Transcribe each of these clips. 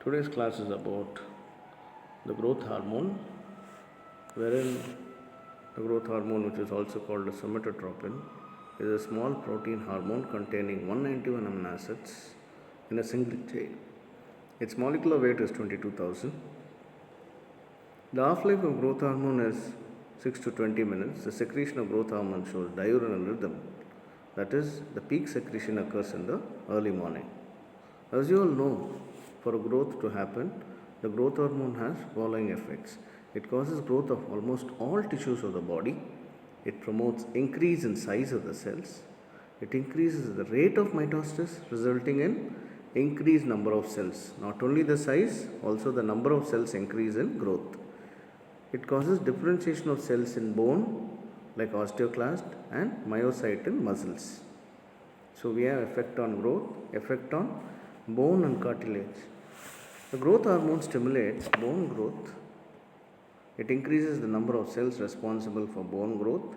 Today's class is about the growth hormone, wherein the growth hormone, which is also called a somatotropin, is a small protein hormone containing 191 amino acids in a single chain. Its molecular weight is 22,000. The half-life of growth hormone is 6 to 20 minutes. The secretion of growth hormone shows diurnal rhythm. That is, the peak secretion occurs in the early morning. As you all know, for growth to happen, the growth hormone has following effects. It causes growth of almost all tissues of the body. It promotes increase in size of the cells. It increases the rate of mitosis, resulting in increased number of cells. Not only the size, also the number of cells increase in growth. It causes differentiation of cells in bone like osteoclast and myocyte in muscles. So we have effect on growth, effect on bone and cartilage. The growth hormone stimulates bone growth. It increases the number of cells responsible for bone growth.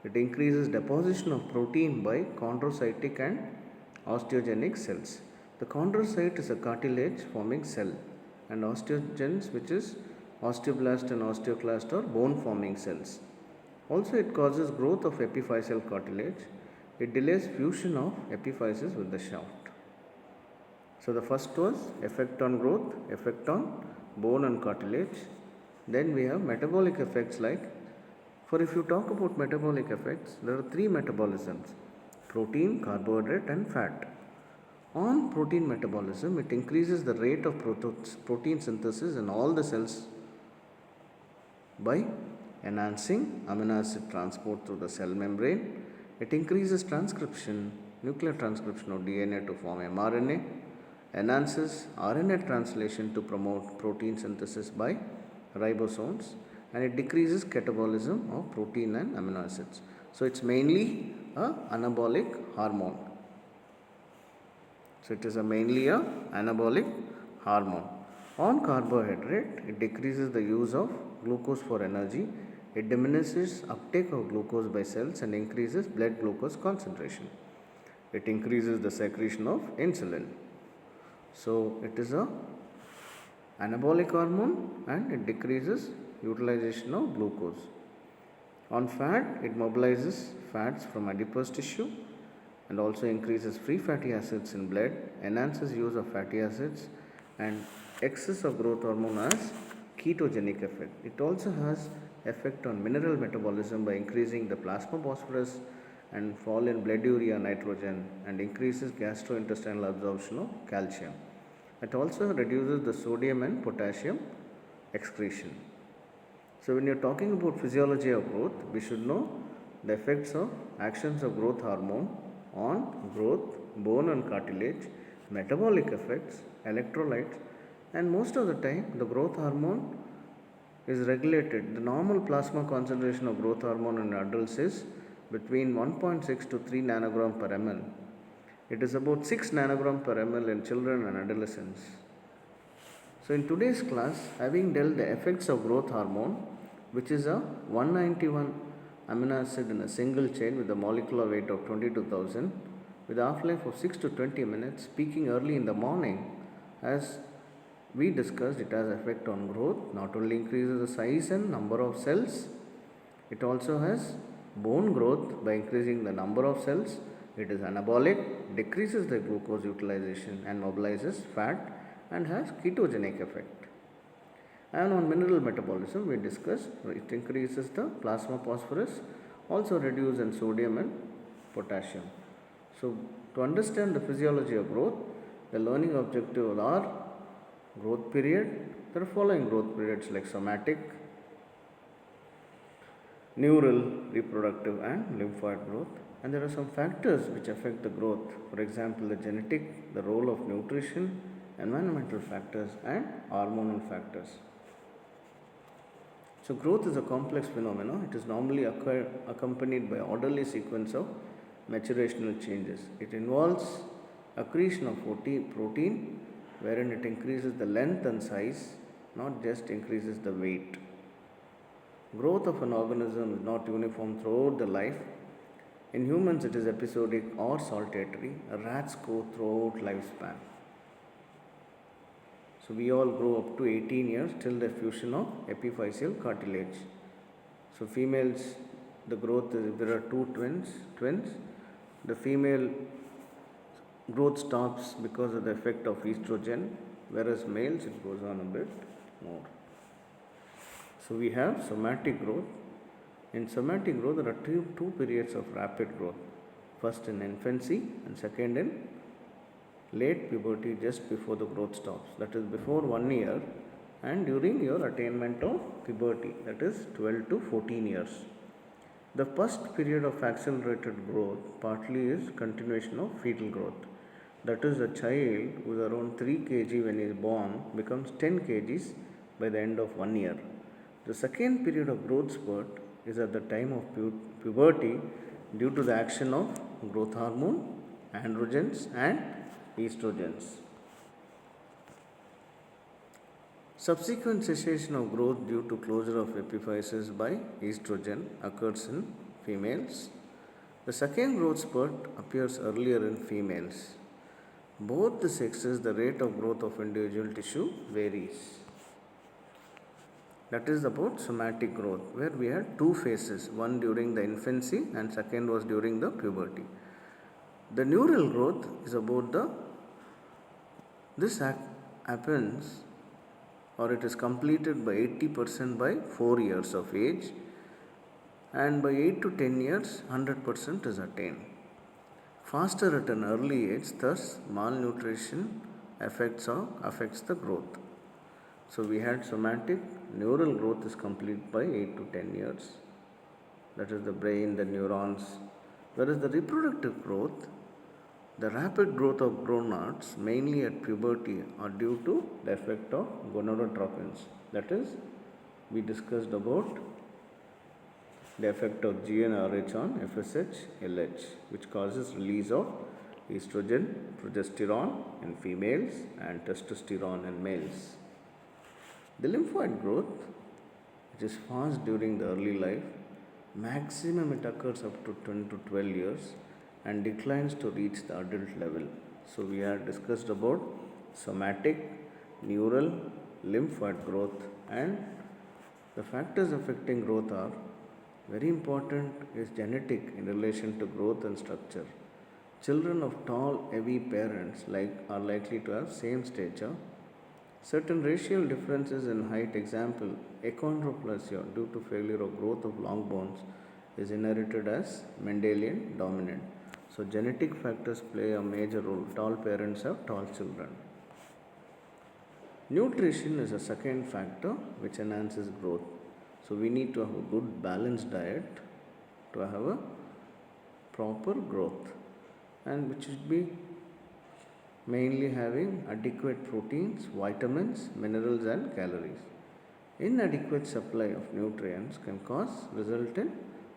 It increases deposition of protein by chondrocytic and osteogenic cells. The chondrocyte is a cartilage forming cell, and osteogens, which is osteoblast and osteoclast, are bone forming cells. Also, it causes growth of epiphyseal cartilage. It delays fusion of epiphyses with the shaft. So the first was effect on growth, effect on bone and cartilage. Then we have metabolic effects if you talk about metabolic effects, there are three metabolisms: protein, carbohydrate and fat. On protein metabolism, it increases the rate of protein synthesis in all the cells by enhancing amino acid transport through the cell membrane. It increases transcription, nuclear transcription of DNA to form mRNA, enhances RNA translation to promote protein synthesis by ribosomes, and it decreases catabolism of protein and amino acids. So it's mainly a anabolic hormone. So it is mainly a anabolic hormone. On carbohydrate, it decreases the use of glucose for energy. It diminishes uptake of glucose by cells and increases blood glucose concentration. It increases the secretion of insulin. So it is a anabolic hormone and it decreases utilization of glucose. On fat, it mobilizes fats from adipose tissue and also increases free fatty acids in blood, enhances use of fatty acids, and excess of growth hormone has ketogenic effect. It also has effect on mineral metabolism by increasing the plasma phosphorus and fall in blood urea nitrogen, and increases gastrointestinal absorption of calcium. It also reduces the sodium and potassium excretion. So when you are talking about physiology of growth, we should know the effects of actions of growth hormone on growth, bone and cartilage, metabolic effects, electrolytes, and most of the time the growth hormone is regulated. The normal plasma concentration of growth hormone in adults is between 1.6 to 3 nanogram per ml. It is about 6 nanogram per ml in children and adolescents. So in today's class, having dealt the effects of growth hormone, which is a 191 amino acid in a single chain with a molecular weight of 22,000, with a half-life of 6 to 20 minutes, peaking early in the morning. As we discussed, it has effect on growth. Not only increases the size and number of cells, it also has bone growth by increasing the number of cells. It is anabolic, decreases the glucose utilization and mobilizes fat, and has ketogenic effect. And on mineral metabolism, we discussed it increases the plasma phosphorus, also reduces in sodium and potassium. So to understand the physiology of growth, the learning objectives are growth period. There are following growth periods like somatic, neural, reproductive and lymphoid growth. And there are some factors which affect the growth. For example, the genetic, the role of nutrition, environmental factors and hormonal factors. So growth is a complex phenomenon. It is normally accompanied by orderly sequence of maturational changes. It involves accretion of protein, wherein it increases the length and size, not just increases the weight. Growth of an organism is not uniform throughout the life. In humans, it is episodic or saltatory. Rats go throughout lifespan. So we all grow up to 18 years till the fusion of epiphyseal cartilage. So females, the growth is, if there are two twins, the female growth stops because of the effect of estrogen, whereas males it goes on a bit more. So we have somatic growth. In somatic growth, there are two periods of rapid growth. First in infancy and second in late puberty, just before the growth stops. That is before 1 year and during your attainment of puberty, that is 12 to 14 years. The first period of accelerated growth partly is continuation of fetal growth. That is, a child who is around 3 kg when he is born becomes 10 kgs by the end of 1 year. The second period of growth spurt is at the time of puberty due to the action of growth hormone, androgens and estrogens. Subsequent cessation of growth due to closure of epiphysis by estrogen occurs in females. The second growth spurt appears earlier in females. Both the sexes, the rate of growth of individual tissue varies. That is about somatic growth, where we had two phases, one during the infancy and second was during the puberty. The neural growth is about this happens, or it is completed by 80% by 4 years of age, and by 8 to 10 years 100% is attained. Faster at an early age, thus malnutrition affects the growth. So we had somatic, neural growth is complete by 8 to 10 years. That is the brain, the neurons. Whereas the reproductive growth, the rapid growth of gonads, mainly at puberty, are due to the effect of gonadotropins. That is, we discussed about the effect of GnRH on FSH, LH, which causes release of estrogen, progesterone in females and testosterone in males. The lymphoid growth, which is fast during the early life, maximum it occurs up to 10 to 12 years and declines to reach the adult level. So we have discussed about somatic, neural, lymphoid growth, and the factors affecting growth are very important is genetic in relation to growth and structure. Children of tall, heavy parents are likely to have same stature. Certain racial differences in height, example, achondroplasia due to failure of growth of long bones is inherited as Mendelian dominant. So genetic factors play a major role. Tall parents have tall children. Nutrition is a second factor which enhances growth. So we need to have a good balanced diet to have a proper growth, and which should be mainly having adequate proteins, vitamins, minerals and calories. Inadequate supply of nutrients can result in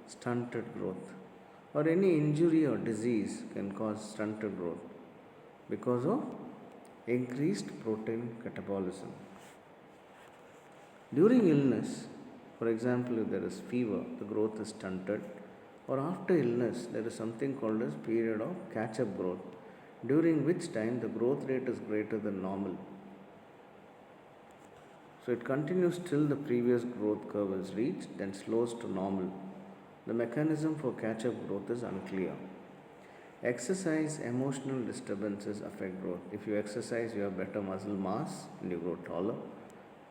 stunted growth, or any injury or disease can cause stunted growth because of increased protein catabolism. During illness, for example, if there is fever, the growth is stunted, or after illness, there is something called as period of catch-up growth, during which time the growth rate is greater than normal. So it continues till the previous growth curve is reached, then slows to normal. The mechanism for catch-up growth is unclear. Exercise, emotional disturbances affect growth. If you exercise, you have better muscle mass and you grow taller.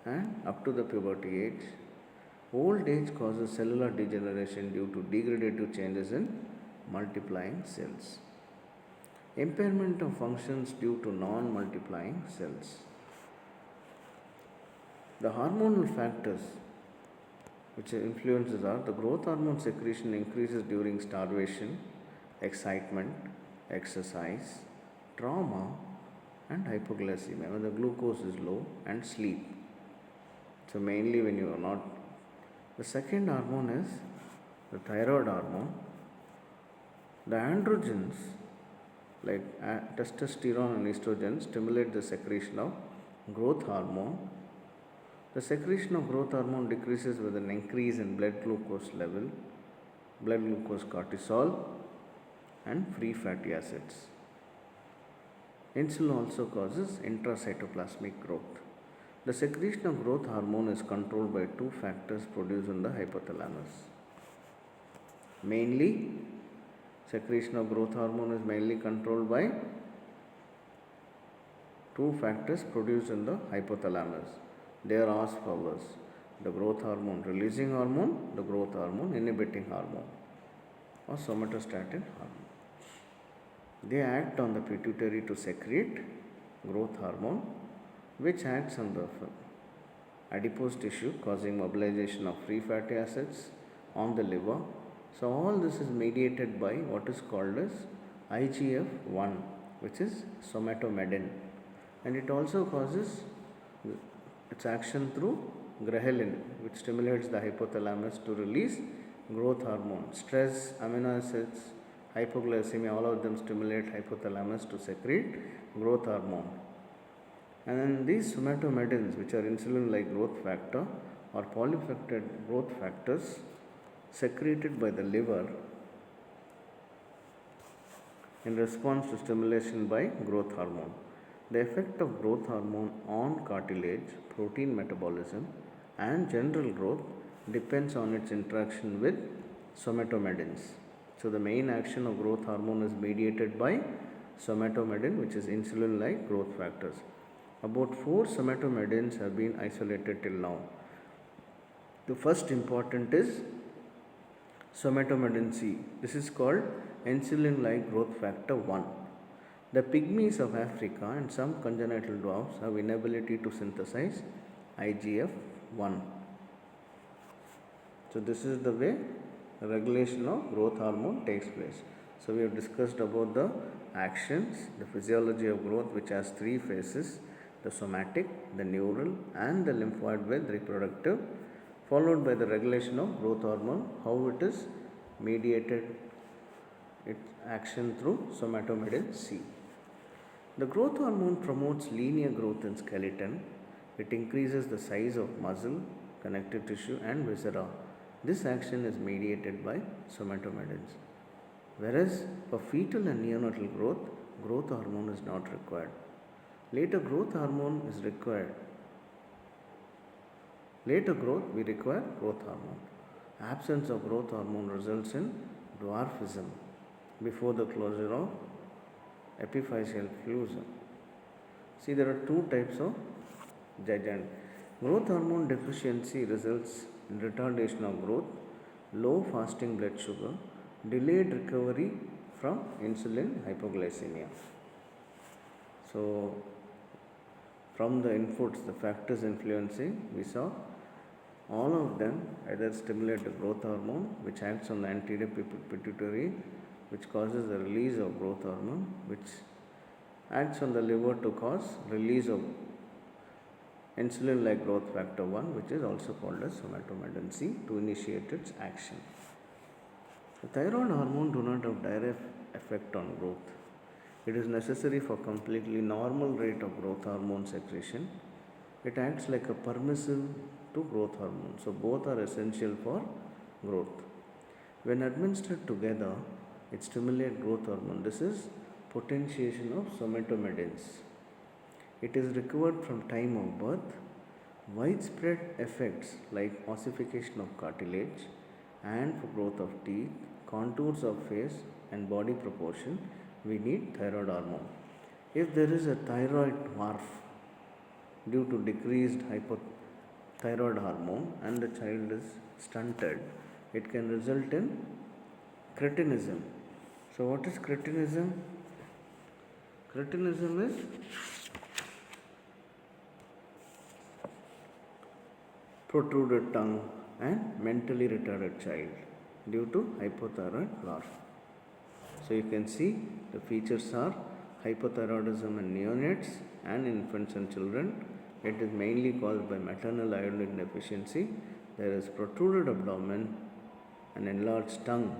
And up to the puberty age, old age causes cellular degeneration due to degradative changes in multiplying cells. Impairment of functions due to non-multiplying cells. The hormonal factors which influences are the growth hormone secretion increases during starvation, excitement, exercise, trauma and hypoglycemia when the glucose is low, and sleep. So mainly when you are not. The second hormone is the thyroid hormone. The androgens like testosterone and estrogen stimulate the secretion of growth hormone. The secretion of growth hormone decreases with an increase in blood glucose level, blood glucose cortisol and free fatty acids. Insulin also causes intracytoplasmic growth. The secretion of growth hormone is controlled by two factors produced in the hypothalamus. Mainly, secretion of growth hormone is mainly controlled by two factors produced in the hypothalamus. They are as follows: the growth hormone releasing hormone, the growth hormone inhibiting hormone, or somatostatin hormone. They act on the pituitary to secrete growth hormone, which acts on the adipose tissue, causing mobilization of free fatty acids on the liver. So all this is mediated by what is called as IGF-1, which is somatomedin, and it also causes its action through ghrelin, which stimulates the hypothalamus to release growth hormone. Stress, amino acids, hypoglycemia, all of them stimulate hypothalamus to secrete growth hormone. And then these somatomedins, which are insulin-like growth factor or polypeptide growth factors, secreted by the liver in response to stimulation by growth hormone. The effect of growth hormone on cartilage, protein metabolism, and general growth depends on its interaction with somatomedins. So the main action of growth hormone is mediated by somatomedin, which is insulin-like growth factors. About 4 somatomedins have been isolated till now. The first important is somatomedin C. This is called insulin-like growth factor 1. The pygmies of Africa and some congenital dwarfs have inability to synthesize IGF-1. So this is the way regulation of growth hormone takes place. So we have discussed about the actions, the physiology of growth, which has 3 phases: the somatic, the neural, and the lymphoid with reproductive, followed by the regulation of growth hormone, how it is mediated, its action through somatomedin C. The growth hormone promotes linear growth in skeleton. It increases the size of muscle, connective tissue, and viscera. This action is mediated by somatomedins. Whereas for fetal and neonatal growth, growth hormone is not required. Later growth hormone is required. Later growth, we require growth hormone. Absence of growth hormone results in dwarfism before the closure of epiphyseal fluid. See, there are 2 types of gigant. Growth hormone deficiency results in retardation of growth, low fasting blood sugar, delayed recovery from insulin hypoglycemia. So, from the inputs, the factors influencing, we saw all of them either stimulate the growth hormone, which acts on the anterior pituitary, which causes the release of growth hormone, which acts on the liver to cause release of insulin-like growth factor 1, which is also called as somatomedin C, to initiate its action. The thyroid hormone do not have direct effect on growth. It is necessary for completely normal rate of growth hormone secretion. It acts like a permissive to growth hormone. So both are essential for growth. When administered together, it stimulates growth hormone. This is potentiation of somatomedins. It is recovered from time of birth. Widespread effects like ossification of cartilage and for growth of teeth, contours of face and body proportion, we need thyroid hormone. If there is a thyroid dwarf due to decreased hypothyroid hormone and the child is stunted, it can result in cretinism. So what is cretinism? Cretinism is protruded tongue and mentally retarded child due to hypothyroid dwarf. So you can see the features are hypothyroidism in neonates and infants and children. It is mainly caused by maternal iodine deficiency. There is protruded abdomen, an enlarged tongue,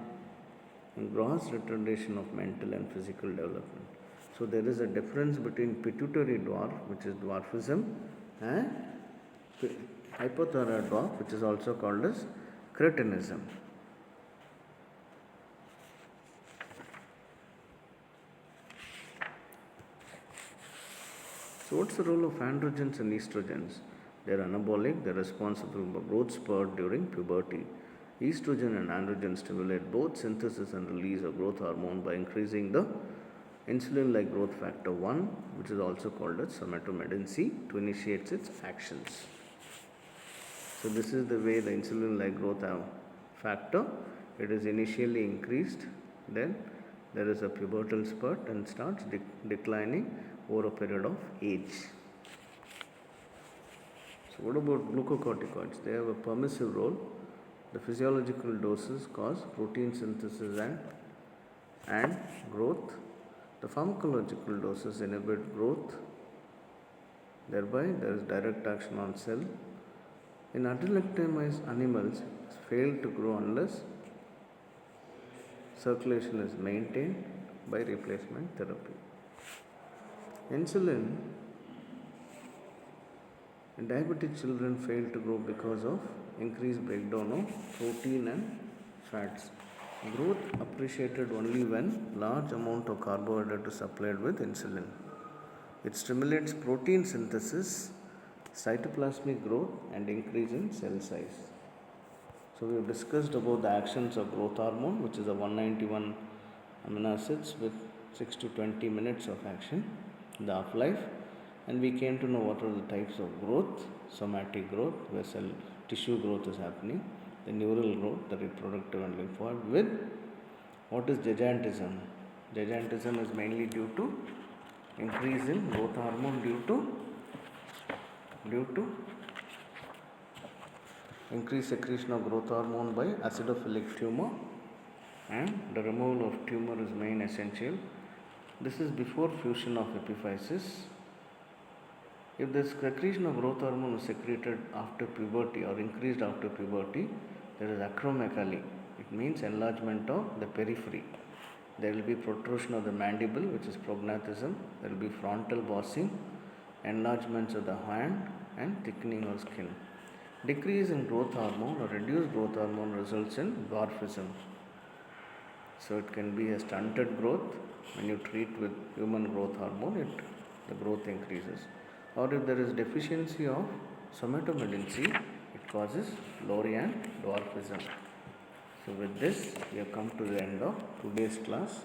and gross retardation of mental and physical development. So there is a difference between pituitary dwarf, which is dwarfism, and hypothyroid dwarf, which is also called as cretinism. So, what's the role of androgens and estrogens? They're anabolic, they're responsible for growth spurt during puberty. Estrogen and androgen stimulate both synthesis and release of growth hormone by increasing the insulin like growth factor 1, which is also called as somatomedin C, to initiate its actions. So, this is the way the insulin like growth factor, it is initially increased, then there is a pubertal spurt and starts declining over a period of age. So, what about glucocorticoids? They have a permissive role. The physiological doses cause protein synthesis and growth. The pharmacological doses inhibit growth, thereby there is direct action on cell. In adult animals fail to grow unless circulation is maintained by replacement therapy. Insulin in diabetic children fail to grow because of increased breakdown of protein and fats. Growth appreciated only when large amount of carbohydrate is supplied with insulin. It stimulates protein synthesis, cytoplasmic growth and increase in cell size. So we have discussed about the actions of growth hormone, which is a 191 amino acids with 6 to 20 minutes of action, the half-life, and we came to know what are the types of growth: somatic growth, where cell tissue growth is happening, the neural growth, the reproductive and lymphoid, with what is gigantism. Gigantism is mainly due to increase in growth hormone due to increased secretion of growth hormone by acidophilic tumor, and the removal of tumor is main essential. This is before fusion of epiphysis. If the secretion of growth hormone is secreted after puberty or increased after puberty, there is acromegaly. It means enlargement of the periphery. There will be protrusion of the mandible, which is prognathism. There will be frontal bossing, enlargements of the hand, and thickening of skin. Decrease in growth hormone or reduced growth hormone results in dwarfism. So it can be a stunted growth. When you treat with human growth hormone, the growth increases. Or if there is deficiency of somatomedin C, it causes Lori and dwarfism. So with this, we have come to the end of today's class.